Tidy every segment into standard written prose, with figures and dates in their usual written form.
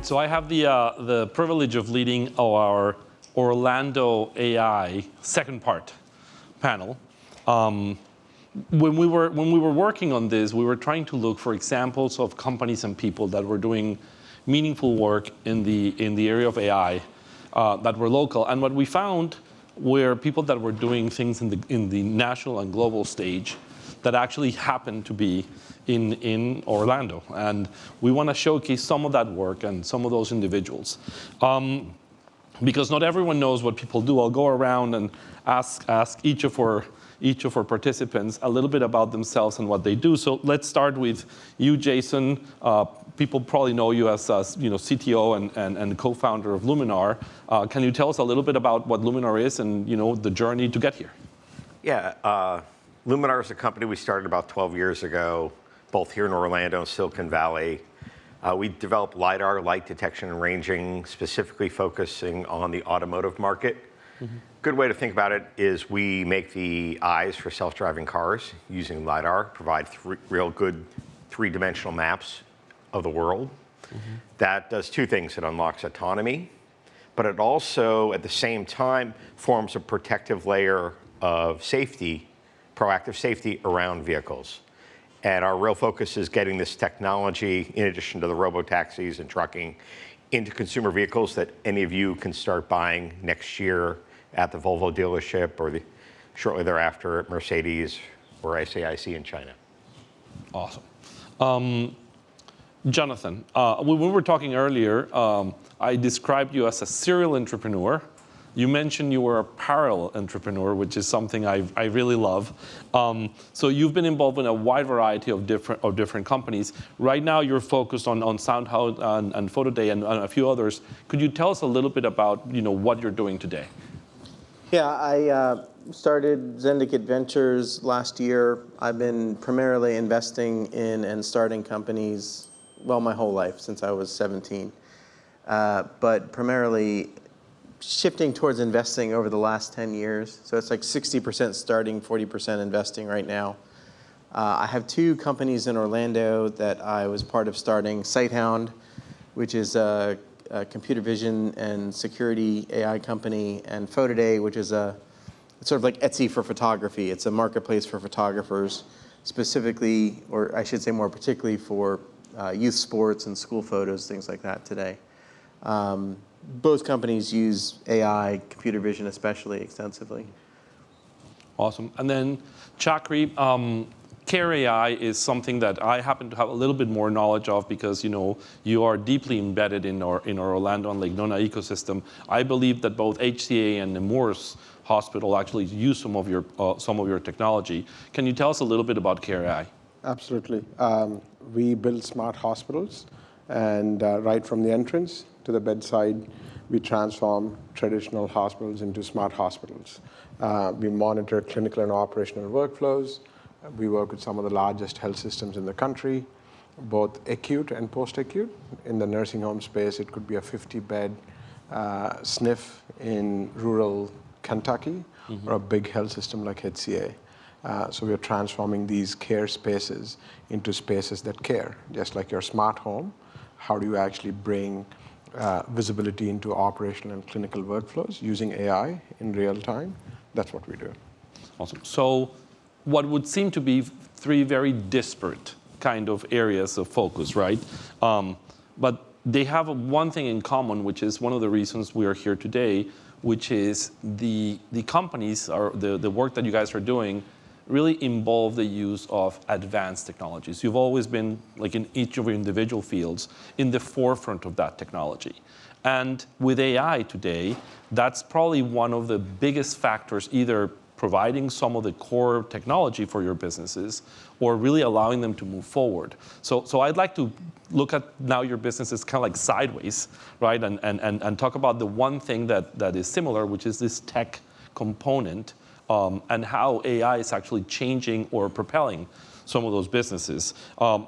right, so I have the privilege of leading our Orlando AI second part panel. When we were working on this, we were trying to look for examples of companies and people that were doing meaningful work in the area of AI that were local. And what we found were people that were doing things in the national and global stage that actually happened to be in Orlando. And we want to showcase some of that work and some of those individuals. Because not everyone knows what people do. I'll go around and ask each of our participants a little bit about themselves and what they do. So let's start with you, Jason. People probably know you as CTO and co-founder of Luminar. Can you tell us a little bit about what Luminar is and the journey to get here? Yeah, Luminar is a company we started about 12 years ago, both here in Orlando and Silicon Valley. We develop LiDAR, light detection and ranging, specifically focusing on the automotive market. Mm-hmm. Good way to think about it is we make the eyes for self-driving cars using LiDAR, provide real good three-dimensional maps of the world. Mm-hmm. That does two things. It unlocks autonomy, but it also, at the same time, forms a protective layer of safety, proactive safety around vehicles. And our real focus is getting this technology, in addition to the robo-taxis and trucking, into consumer vehicles that any of you can start buying next year at the Volvo dealership or shortly thereafter at Mercedes or SAIC in China. Awesome. Jonathan, when we were talking earlier, I described you as a serial entrepreneur. You mentioned you were a parallel entrepreneur, which is something I really love. So you've been involved in a wide variety of different companies. Right now, you're focused on SoundHound and PhotoDay and a few others. Could you tell us a little bit about what you're doing today? Yeah, I started Zendikit Ventures last year. I've been primarily investing in and starting companies, well, my whole life since I was 17, but primarily shifting towards investing over the last 10 years. So it's like 60% starting, 40% investing right now. I have two companies in Orlando that I was part of starting, SightHound, which is a computer vision and security AI company, and PhotoDay, which is it's sort of like Etsy for photography. It's a marketplace for photographers, specifically, or I should say more particularly for youth sports and school photos, things like that today. Both companies use AI, computer vision especially, extensively. Awesome. And then, Chakri, Care AI is something that I happen to have a little bit more knowledge of because you are deeply embedded in our Orlando and Lake Nona ecosystem. I believe that both HCA and Nemours Hospital actually use some of your technology. Can you tell us a little bit about Care AI? Absolutely. We build smart hospitals, and right from the entrance to the bedside, we transform traditional hospitals into smart hospitals. We monitor clinical and operational workflows. We work with some of the largest health systems in the country, both acute and post-acute. In the nursing home space, it could be a 50-bed SNF in rural Kentucky, mm-hmm. or a big health system like HCA. So we're transforming these care spaces into spaces that care. Just like your smart home, how do you actually bring visibility into operational and clinical workflows using AI in real time? That's what we do. Awesome. So what would seem to be three very disparate kind of areas of focus, right? But they have one thing in common, which is one of the reasons we are here today, which is the companies or the work that you guys are doing really involve the use of advanced technologies. You've always been, like in each of your individual fields, in the forefront of that technology. And with AI today, that's probably one of the biggest factors, either providing some of the core technology for your businesses or really allowing them to move forward. So I'd like to look at now your businesses kind of like sideways, right? And talk about the one thing that is similar, which is this tech component, and how AI is actually changing or propelling some of those businesses.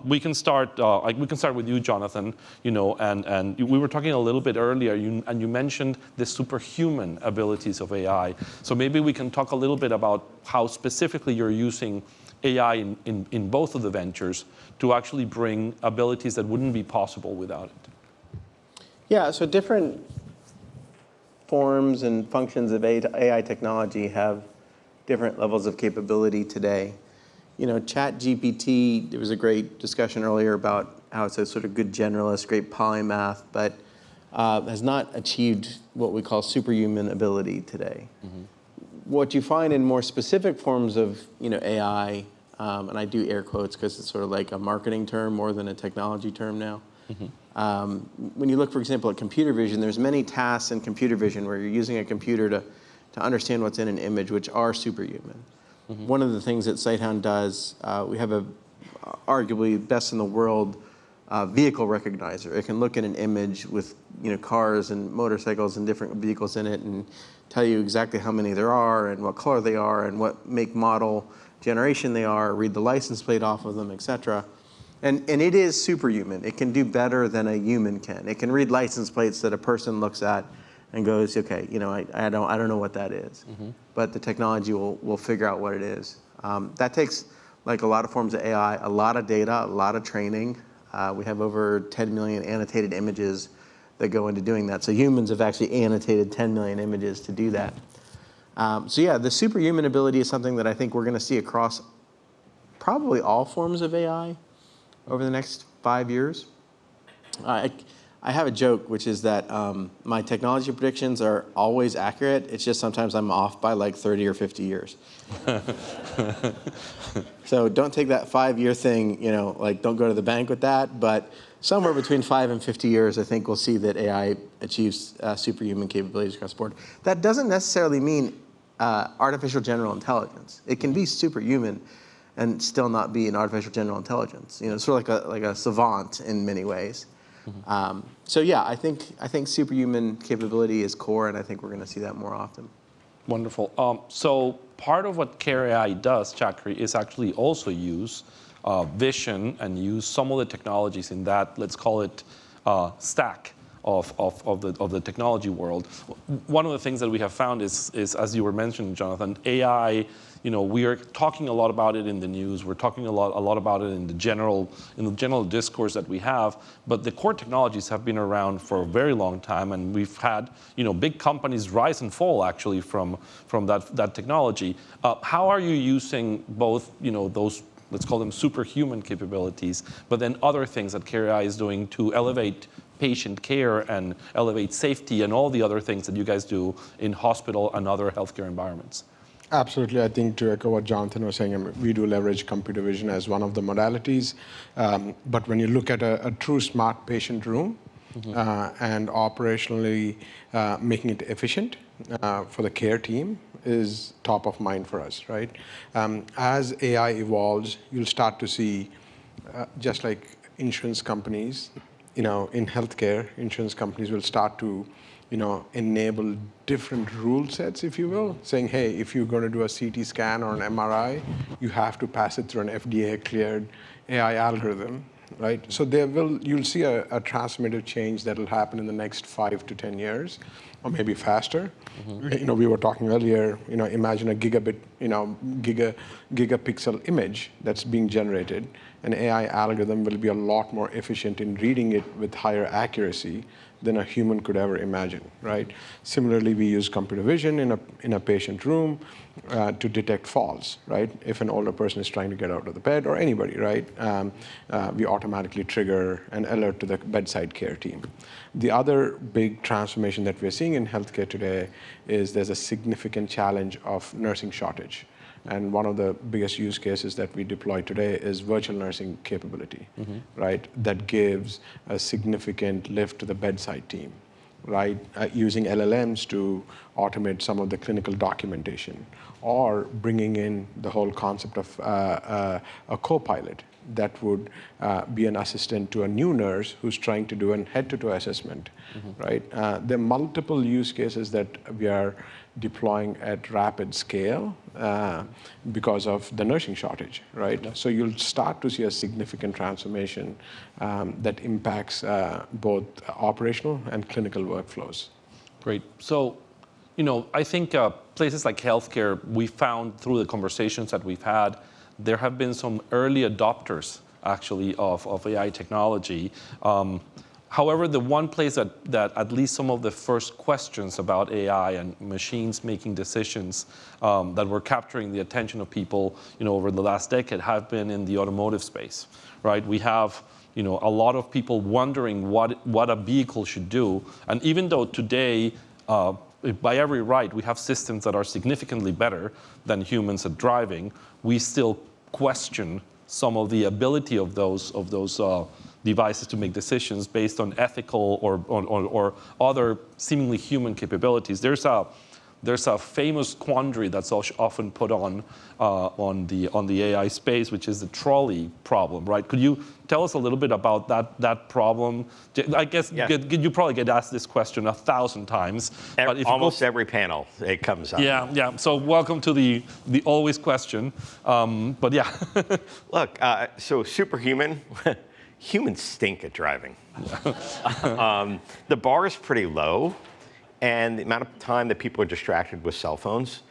We can start with you, Jonathan. And we were talking a little bit earlier, and you mentioned the superhuman abilities of AI. So maybe we can talk a little bit about how specifically you're using AI in both of the ventures to actually bring abilities that wouldn't be possible without it. Yeah, so different forms and functions of AI technology have different levels of capability today. ChatGPT, there was a great discussion earlier about how it's a sort of good generalist, great polymath, but has not achieved what we call superhuman ability today. What you find in more specific forms of AI, and I do air quotes because it's sort of like a marketing term more than a technology term now. When you look, for example, at computer vision, there's many tasks in computer vision where you're using a computer to understand what's in an image, which are superhuman. One of the things that Sighthound does, we have a arguably best in the world vehicle recognizer. It can look at an image with cars and motorcycles and different vehicles in it and tell you exactly how many there are and what color they are and what make, model, generation they are, read the license plate off of them, et cetera. And it is superhuman. It can do better than a human can. It can read license plates that a person looks at and goes, okay, I don't know what that is. But the technology will figure out what it is. That takes, like a lot of forms of AI, a lot of data, a lot of training. We have over 10 million annotated images that go into doing that. So humans have actually annotated 10 million images to do that. So yeah, the superhuman ability is something that I think we're going to see across probably all forms of AI over the next 5 years. I have a joke, which is that my technology predictions are always accurate. It's just sometimes I'm off by like 30 or 50 years. So don't take that 5-year thing, like don't go to the bank with that. But somewhere between 5 and 50 years, I think we'll see that AI achieves superhuman capabilities across the board. That doesn't necessarily mean artificial general intelligence. It can be superhuman and still not be an artificial general intelligence. Sort of like a savant in many ways. So yeah, I think superhuman capability is core, and I think we're going to see that more often. Wonderful. So part of what Care AI does, Chakri, is actually also use vision and use some of the technologies in that, let's call it stack of the technology world. One of the things that we have found is as you were mentioning, Jonathan, AI. We are talking a lot about it in the news. We're talking a lot about it in the general discourse that we have. But the core technologies have been around for a very long time, and we've had big companies rise and fall actually from that technology. How are you using both those, let's call them superhuman capabilities, but then other things that Care AI is doing to elevate patient care and elevate safety and all the other things that you guys do in hospital and other healthcare environments? Absolutely. I think to echo what Jonathan was saying, we do leverage computer vision as one of the modalities. But when you look at a true smart patient room and operationally making it efficient for the care team is top of mind for us, right? As AI evolves, you'll start to see, just like insurance companies, in healthcare, insurance companies will start to enable different rule sets, if you will, saying, hey, if you're going to do a CT scan or an MRI, you have to pass it through an FDA-cleared AI algorithm, right? So you'll see a transformative change that will happen in the next 5 to 10 years, or maybe faster. We were talking earlier, imagine a gigabit, gigapixel image that's being generated. An AI algorithm will be a lot more efficient in reading it with higher accuracy than a human could ever imagine, right? Similarly, we use computer vision in a patient room to detect falls, right? If an older person is trying to get out of the bed, or anybody, right? We automatically trigger an alert to the bedside care team. The other big transformation that we're seeing in healthcare today is there's a significant challenge of nursing shortage. And one of the biggest use cases that we deploy today is virtual nursing capability, right? That gives a significant lift to the bedside team, right? Using LLMs to automate some of the clinical documentation, or bringing in the whole concept of a co-pilot that would be an assistant to a new nurse who's trying to do a head-to-toe assessment, right? There are multiple use cases that we are deploying at rapid scale because of the nursing shortage, right? Yeah. So you'll start to see a significant transformation that impacts both operational and clinical workflows. Great. So, I think places like healthcare, we found through the conversations that we've had, there have been some early adopters, actually, of AI technology. However, the one place that at least some of the first questions about AI and machines making decisions that were capturing the attention of people, over the last decade have been in the automotive space, right? We have, a lot of people wondering what a vehicle should do, and even though today, by every right, we have systems that are significantly better than humans at driving, we still question some of the ability of those devices to make decisions based on ethical or other seemingly human capabilities. There's a famous quandary that's often put on the AI space, which is the trolley problem, right? Could you tell us a little bit about that problem? I guess you probably get asked this question 1,000 times. But if almost every panel it comes up. Yeah. So welcome to the always question. But yeah. Look, so superhuman. Humans stink at driving. The bar is pretty low, and the amount of time that people are distracted with cell phones,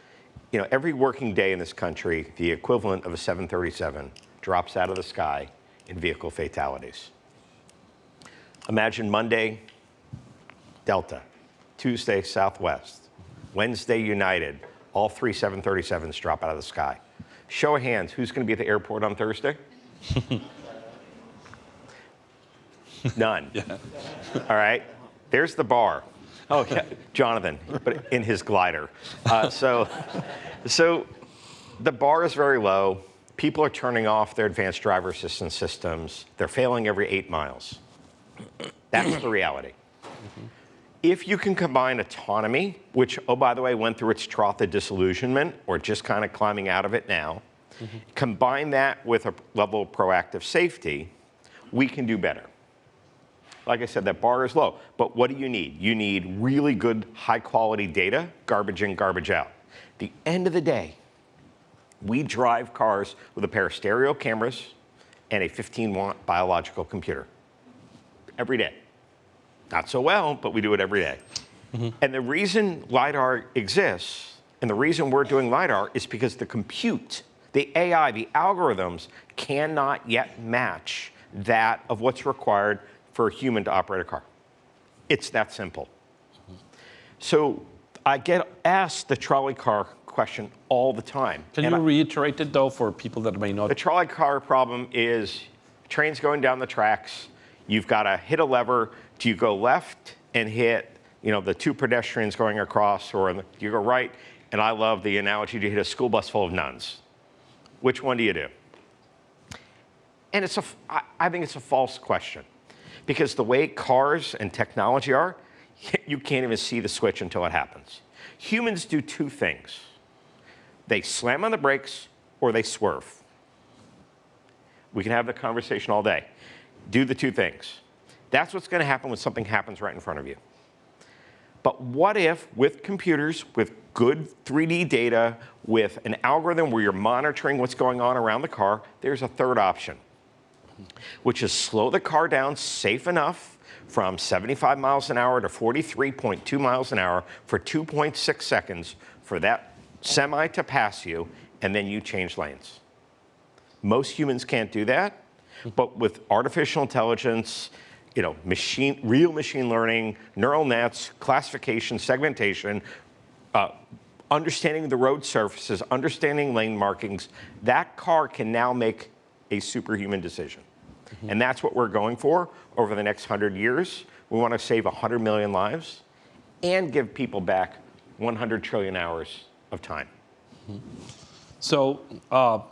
every working day in this country, the equivalent of a 737 drops out of the sky in vehicle fatalities. Imagine Monday, Delta, Tuesday, Southwest, Wednesday, United, all 3 737s drop out of the sky. Show of hands, who's going to be at the airport on Thursday? None. Yeah. All right. There's the bar. Oh, yeah, Jonathan, but in his glider. So the bar is very low. People are turning off their advanced driver assistance systems. They're failing every 8 miles. That's the reality. If you can combine autonomy, which, oh, by the way, went through its trough of disillusionment, or just kind of climbing out of it now, combine that with a level of proactive safety, we can do better. Like I said, that bar is low. But what do you need? You need really good, high-quality data, garbage in, garbage out. At the end of the day, we drive cars with a pair of stereo cameras and a 15-watt biological computer every day. Not so well, but we do it every day. And the reason LiDAR exists, and the reason we're doing LiDAR, is because the compute, the AI, the algorithms cannot yet match that of what's required for a human to operate a car. It's that simple. So I get asked the trolley car question all the time. Can you reiterate it, though, for people that may not? The trolley car problem is trains going down the tracks. You've got to hit a lever. Do you go left and hit, the 2 pedestrians going across, or do you go right? And I love the analogy to hit a school bus full of nuns. Which one do you do? And I think it's a false question. Because the way cars and technology are, you can't even see the switch until it happens. Humans do 2 things. They slam on the brakes or they swerve. We can have the conversation all day. Do the 2 things. That's what's going to happen when something happens right in front of you. But what if, with computers, with good 3D data, with an algorithm where you're monitoring what's going on around the car, there's a third option, which is slow the car down safe enough from 75 miles an hour to 43.2 miles an hour for 2.6 seconds for that semi to pass you, and then you change lanes. Most humans can't do that, but with artificial intelligence, real machine learning, neural nets, classification, segmentation, understanding the road surfaces, understanding lane markings, that car can now make a superhuman decision. And that's what we're going for over the next 100 years. We want to save 100 million lives and give people back 100 trillion hours of time. So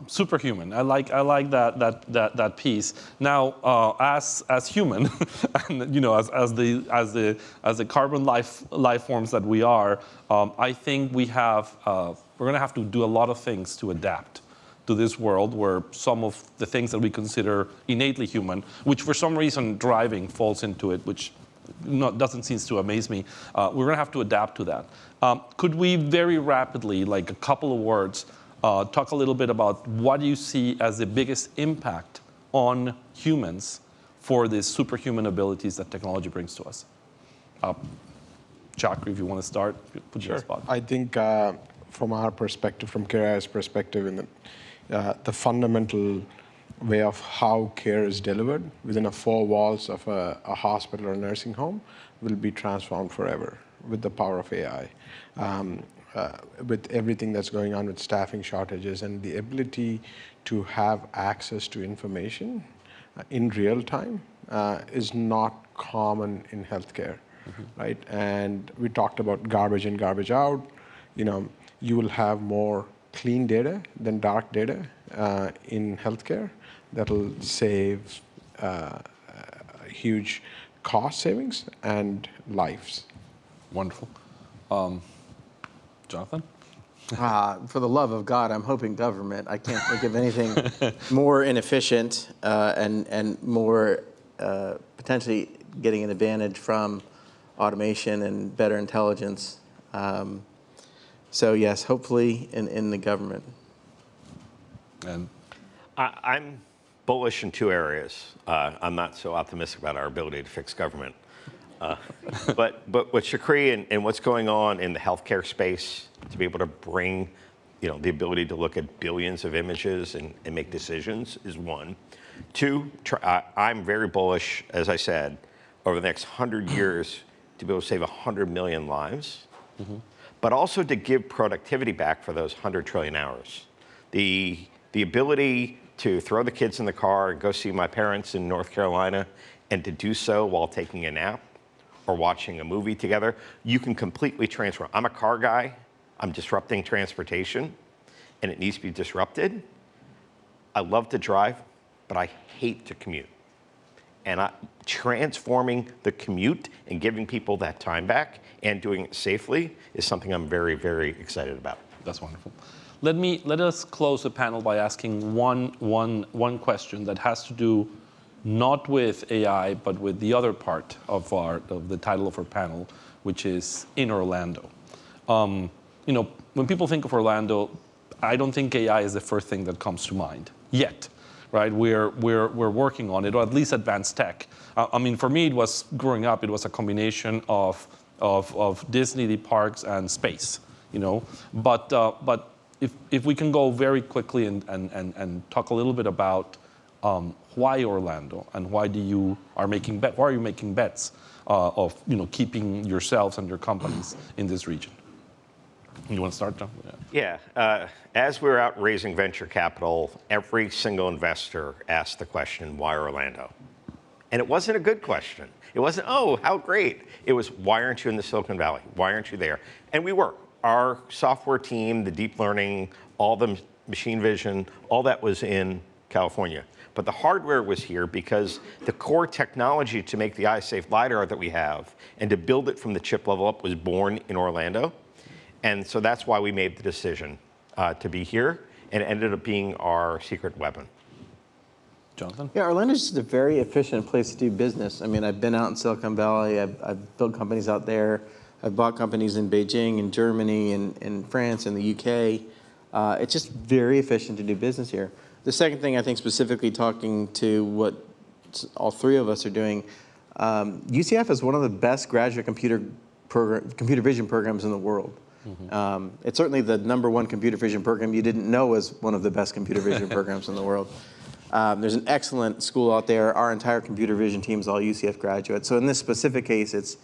superhuman. I like that piece. Now, as human, and as the carbon life forms that we are, I think we're going to have to do a lot of things to adapt to this world where some of the things that we consider innately human, which for some reason driving falls into it, which doesn't seem to amaze me, we're going to have to adapt to that. Could we very rapidly, like a couple of words, talk a little bit about what you see as the biggest impact on humans for the superhuman abilities that technology brings to us? Chakri, if you want to start, put you on the spot. I think from our perspective, from KRI's perspective, the fundamental way of how care is delivered within the four walls of a hospital or nursing home will be transformed forever with the power of AI. With everything that's going on with staffing shortages and the ability to have access to information in real time is not common in healthcare, right? And we talked about garbage in, garbage out. You will have more clean data than dark data in healthcare that'll save huge cost savings and lives. Wonderful. Jonathan? For the love of God, I'm hoping government. I can't think of anything more inefficient and more potentially getting an advantage from automation and better intelligence. So yes, hopefully in the government. And I'm bullish in two areas. I'm not so optimistic about our ability to fix government. But with Chakri and what's going on in the healthcare space, to be able to bring the ability to look at billions of images and make decisions is one. Two, I'm very bullish, as I said, over the next 100 years to be able to save 100 million lives, but also to give productivity back for those 100 trillion hours. The ability to throw the kids in the car and go see my parents in North Carolina and to do so while taking a nap or watching a movie together, you can completely transform. I'm a car guy. I'm disrupting transportation, and it needs to be disrupted. I love to drive, but I hate to commute. And transforming the commute and giving people that time back and doing it safely is something I'm very, very excited about. that's wonderful. Let us close the panel by asking one question that has to do not with AI, but with the other part of the title of our panel, which is in Orlando. When people think of Orlando, I don't think AI is the first thing that comes to mind yet, right? We're working on it, or at least advanced tech. For me, it was growing up. It was a combination of Disney, the parks, and space. But if we can go very quickly and talk a little bit about why Orlando and why are you making bets of keeping yourselves and your companies in this region? You want to start, John? Yeah. As we're out raising venture capital, every single investor asked the question, why Orlando? And it wasn't a good question. It wasn't, oh, how great. It was, why aren't you in the Silicon Valley? Why aren't you there? And we were. Our software team, the deep learning, all the machine vision, all that was in California. But the hardware was here because the core technology to make the eye-safe LiDAR that we have and to build it from the chip level up was born in Orlando. And so that's why we made the decision to be here, and it ended up being our secret weapon. Jonathan? Yeah, Orlando's just a very efficient place to do business. I've been out in Silicon Valley. I've built companies out there. I've bought companies in Beijing, in Germany, in France, in the UK. It's just very efficient to do business here. The second thing, I think, specifically talking to what all three of us are doing, UCF is one of the best graduate computer vision programs in the world. It's certainly the #1 computer vision program you didn't know was one of the best computer vision programs in the world. There's an excellent school out there. Our entire computer vision team is all UCF graduates. So in this specific case, it's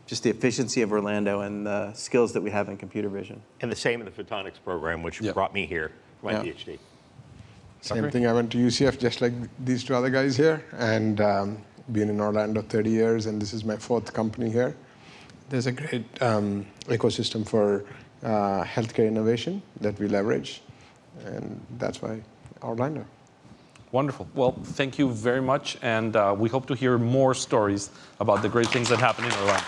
just the efficiency of Orlando and the skills that we have in computer vision. And the same in the photonics program, which brought me here for my PhD. Same thing. I went to UCF just like these two other guys here, and been in Orlando 30 years, and this is my 4th company here. There's a great ecosystem for healthcare innovation that we leverage, and that's why Orlando. Wonderful. Well, thank you very much, and we hope to hear more stories about the great things that happen in Orlando.